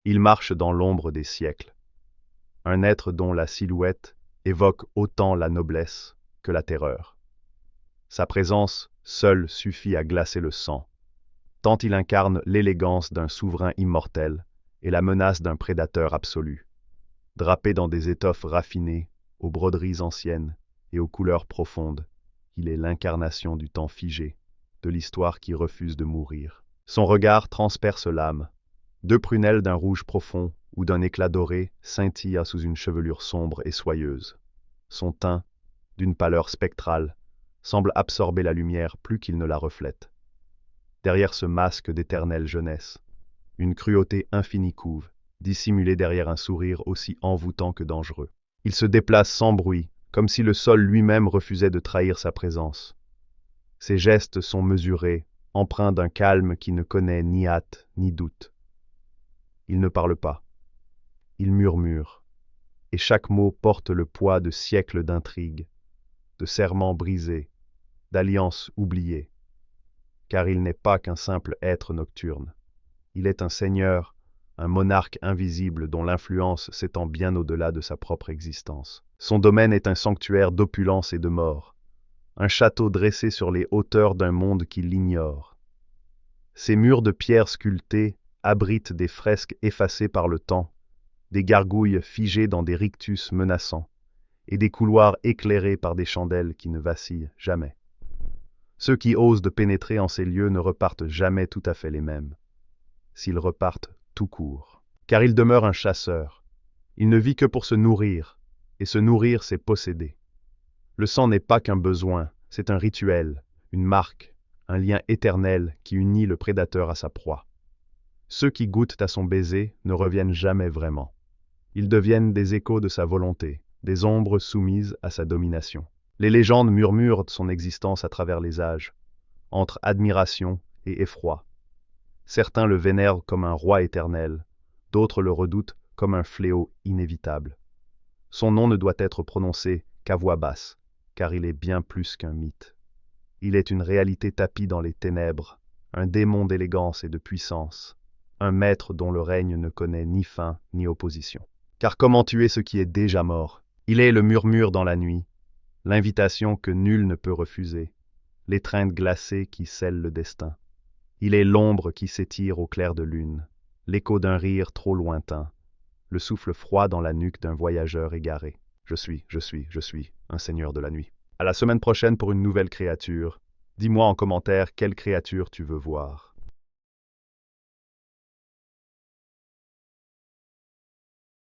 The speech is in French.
Il marche dans l'ombre des siècles. Un être dont la silhouette évoque autant la noblesse que la terreur. Sa présence seule suffit à glacer le sang, tant il incarne l'élégance d'un souverain immortel et la menace d'un prédateur absolu. Drapé dans des étoffes raffinées, aux broderies anciennes et aux couleurs profondes, il est l'incarnation du temps figé, de l'histoire qui refuse de mourir. Son regard transperce l'âme. Deux prunelles d'un rouge profond ou d'un éclat doré scintillent sous une chevelure sombre et soyeuse. Son teint, d'une pâleur spectrale, semble absorber la lumière plus qu'il ne la reflète. Derrière ce masque d'éternelle jeunesse, une cruauté infinie couve, dissimulée derrière un sourire aussi envoûtant que dangereux. Il se déplace sans bruit, comme si le sol lui-même refusait de trahir sa présence. Ses gestes sont mesurés, empreints d'un calme qui ne connaît ni hâte ni doute. Il ne parle pas. Il murmure, et chaque mot porte le poids de siècles d'intrigues, de serments brisés, d'alliances oubliées. Car il n'est pas qu'un simple être nocturne. Il est un seigneur, un monarque invisible dont l'influence s'étend bien au-delà de sa propre existence. Son domaine est un sanctuaire d'opulence et de mort, un château dressé sur les hauteurs d'un monde qui l'ignore. Ses murs de pierre sculptée abritent des fresques effacées par le temps, des gargouilles figées dans des rictus menaçants, et des couloirs éclairés par des chandelles qui ne vacillent jamais. Ceux qui osent de pénétrer en ces lieux ne repartent jamais tout à fait les mêmes, s'ils repartent tout court. Car il demeure un chasseur. Il ne vit que pour se nourrir, et se nourrir, c'est posséder. Le sang n'est pas qu'un besoin, c'est un rituel, une marque, un lien éternel qui unit le prédateur à sa proie. Ceux qui goûtent à son baiser ne reviennent jamais vraiment. Ils deviennent des échos de sa volonté, des ombres soumises à sa domination. Les légendes murmurent son existence à travers les âges, entre admiration et effroi. Certains le vénèrent comme un roi éternel, d'autres le redoutent comme un fléau inévitable. Son nom ne doit être prononcé qu'à voix basse, car il est bien plus qu'un mythe. Il est une réalité tapie dans les ténèbres, un démon d'élégance et de puissance, un maître dont le règne ne connaît ni fin ni opposition. Car comment tuer ce qui est déjà mort? Il est le murmure dans la nuit, l'invitation que nul ne peut refuser, l'étreinte glacée qui scelle le destin. Il est l'ombre qui s'étire au clair de lune, l'écho d'un rire trop lointain, le souffle froid dans la nuque d'un voyageur égaré. Je suis un seigneur de la nuit. À la semaine prochaine pour une nouvelle créature. Dis-moi en commentaire quelle créature tu veux voir.